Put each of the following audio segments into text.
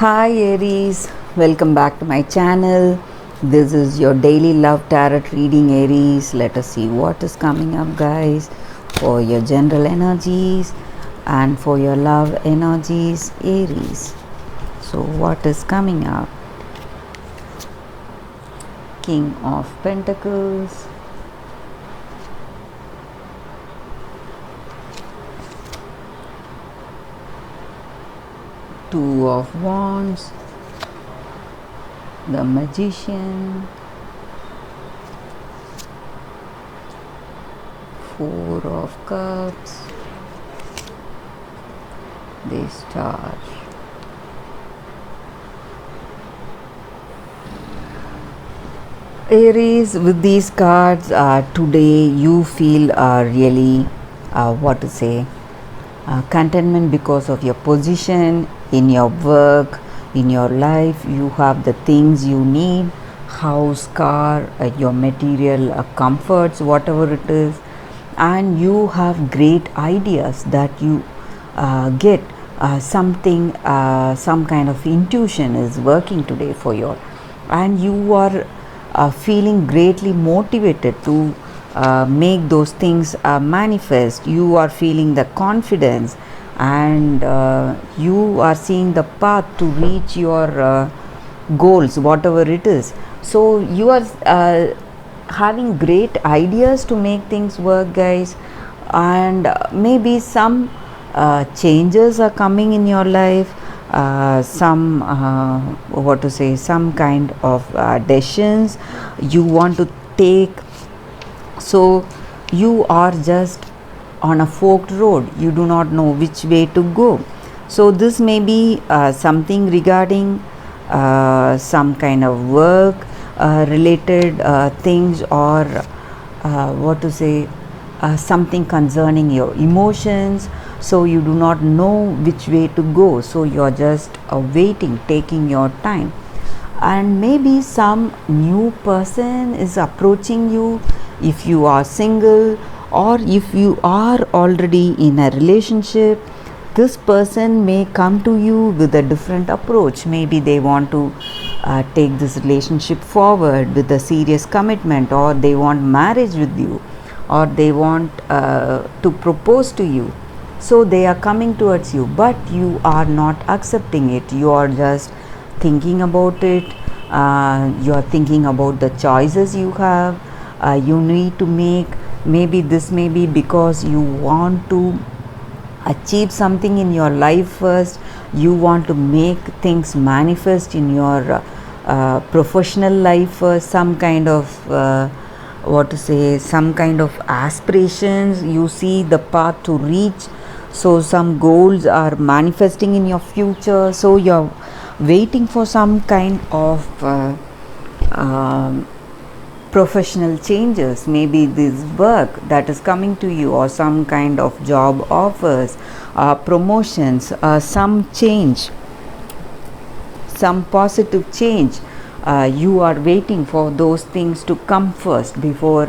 Hi Aries, welcome back to my channel. This is your daily love tarot reading, Aries. Let us see what is coming up, guys, for your general energies and for your love energies, Aries. So, what is coming up? King of Pentacles, Two of Wands, the Magician, Four of Cups, the Star. Aries, with these cards, today you feel really, contentment because of your position in your work, in your life. You have the things you need, house, car, your material comforts, whatever it is, and you have great ideas that you get something, some kind of intuition is working today for you, and you are feeling greatly motivated to make those things manifest. You are feeling the confidence, and you are seeing the path to reach your goals, whatever it is. So you are having great ideas to make things work, guys, and maybe some changes are coming in your life. Some some kind of decisions you want to take. So you are just on a forked road, you do not know which way to go. So this may be something regarding some kind of work related things, or something concerning your emotions. So you do not know which way to go, so you are just waiting, taking your time, and maybe some new person is approaching you if you are single, or if you are already in a relationship. This person may come to you with a different approach. Maybe they want to take this relationship forward with a serious commitment, or they want marriage with you, or they want to propose to you. So they are coming towards you, but you are not accepting it. You are just thinking about it. You are thinking about the choices you have, you need to make. Maybe this may be because you want to achieve something in your life first. You want to make things manifest in your professional life first. Some kind of some kind of aspirations, you see the path to reach. So some goals are manifesting in your future, so you're waiting for some kind of professional changes. Maybe this work that is coming to you, or some kind of job offers, promotions, some change, some positive change. You are waiting for those things to come first before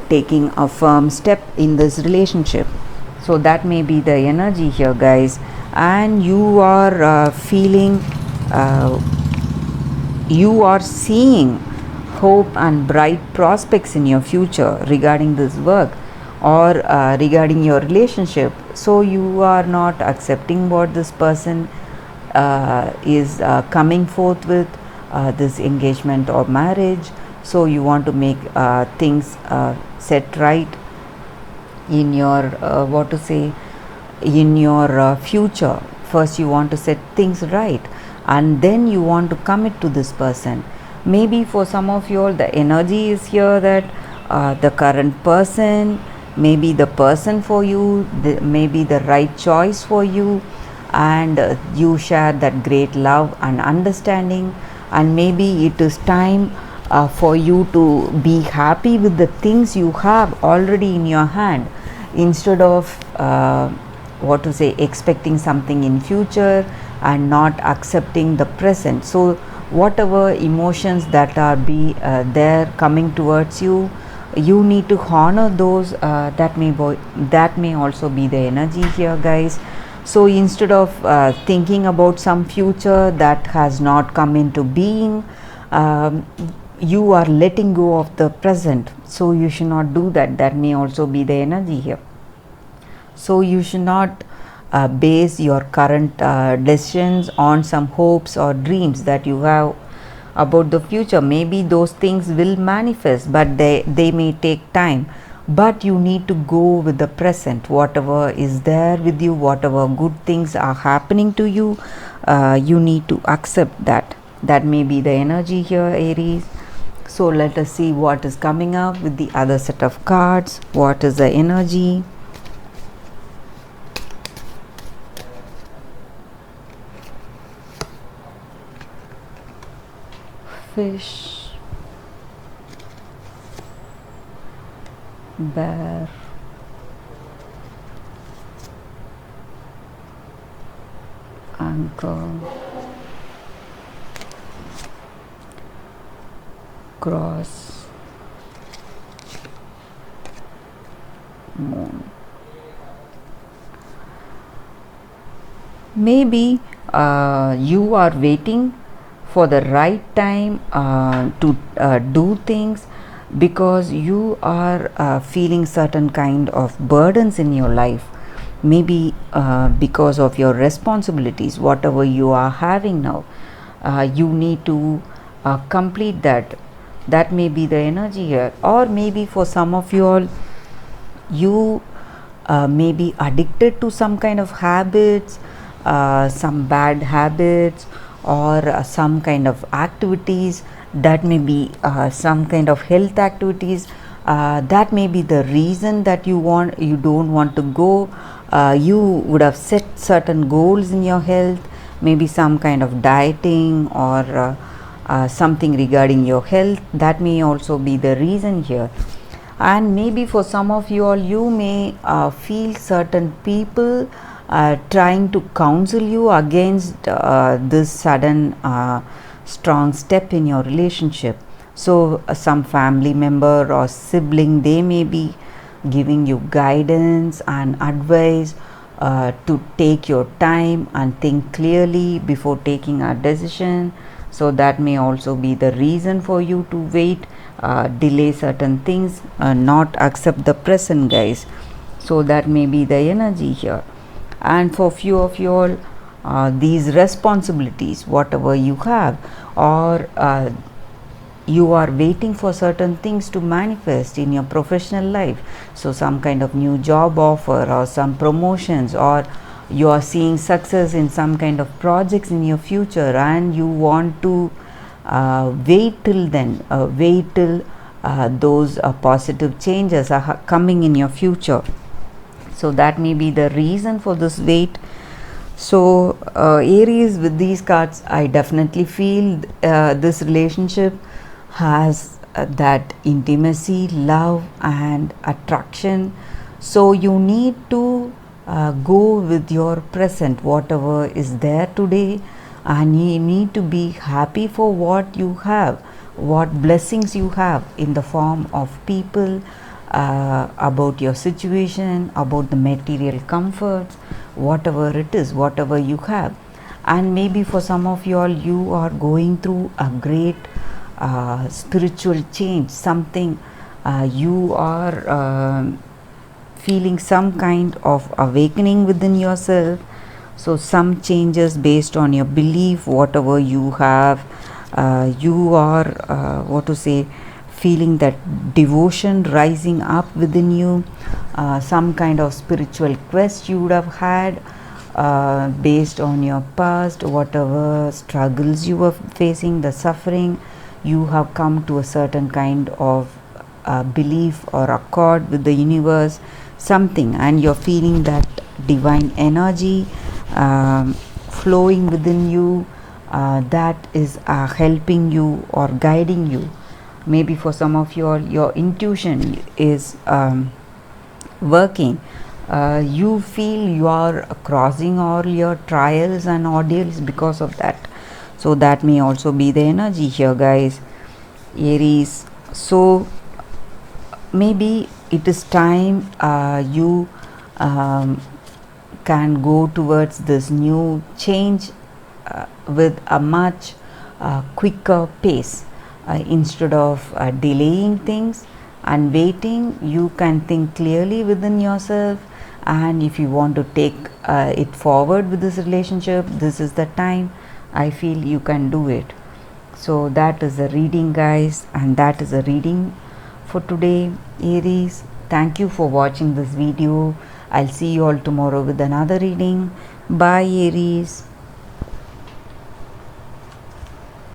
taking a firm step in this relationship. So that may be the energy here, guys, and you are feeling, you are seeing hope and bright prospects in your future regarding this work, or regarding your relationship. So you are not accepting what this person is coming forth with, this engagement or marriage. So you want to make things set right in your in your future. First you want to set things right, and then you want to commit to this person. Maybe for some of you, the energy is here that the current person may be the person for you, may be the right choice for you, and you share that great love and understanding. And maybe it is time for you to be happy with the things you have already in your hand, instead of expecting something in future and not accepting the present. So whatever emotions that are there coming towards you, you need to honor those. That may also be the energy here, guys. So instead of thinking about some future that has not come into being, um, you are letting go of the present. So you should not do that. That may also be the energy here. So you should not base your current decisions on some hopes or dreams that you have about the future. Maybe those things will manifest, but they may take time. But you need to go with the present. Whatever is there with you, whatever good things are happening to you, you need to accept that. That may be the energy here, Aries. So let us see what is coming up with the other set of cards. What is the energy? Fish, bear, anchor, cross, moon. Maybe you are waiting for the right time to do things, because you are feeling certain kind of burdens in your life. Maybe because of your responsibilities, whatever you are having now, you need to complete that. That may be the energy here. Or maybe for some of you all, you may be addicted to some kind of habits, some bad habits, or some kind of activities. That may be some kind of health activities. That may be the reason that you don't want to go. You would have set certain goals in your health, maybe some kind of dieting or something regarding your health. That may also be the reason here. And maybe for some of you all, you may feel certain people trying to counsel you against this sudden strong step in your relationship. So some family member or sibling, they may be giving you guidance and advice to take your time and think clearly before taking a decision. So that may also be the reason for you to wait, delay certain things, not accept the present, guys. So that may be the energy here. And for few of you all, these responsibilities, whatever you have, or you are waiting for certain things to manifest in your professional life. So some kind of new job offer or some promotions, or you are seeing success in some kind of projects in your future, and you want to wait till then, wait till those positive changes are coming in your future. So that may be the reason for this wait. So Aries, with these cards, I definitely feel this relationship has that intimacy, love and attraction. So you need to go with your present, whatever is there today, and you need to be happy for what you have, what blessings you have in the form of people, about your situation, about the material comforts, whatever it is, whatever you have. And maybe for some of you all, you are going through a great spiritual change, something you are feeling some kind of awakening within yourself. So some changes based on your belief, whatever you have, you are what to say, feeling that devotion rising up within you, some kind of spiritual quest you would have had based on your past, whatever struggles you were facing, the suffering, you have come to a certain kind of belief or accord with the universe, something, and you're feeling that divine energy flowing within you, that is helping you or guiding you. Maybe for some of your intuition is working. You feel you are crossing all your trials and ordeals because of that. So that may also be the energy here, guys, Aries. So maybe it is time you can go towards this new change with a much quicker pace. Instead of delaying things and waiting, you can think clearly within yourself, and if you want to take it forward with this relationship, this is the time I feel you can do it. So that is the reading, guys, and that is the reading for today, Aries. Thank you for watching this video. I'll see you all tomorrow with another reading. Bye, Aries.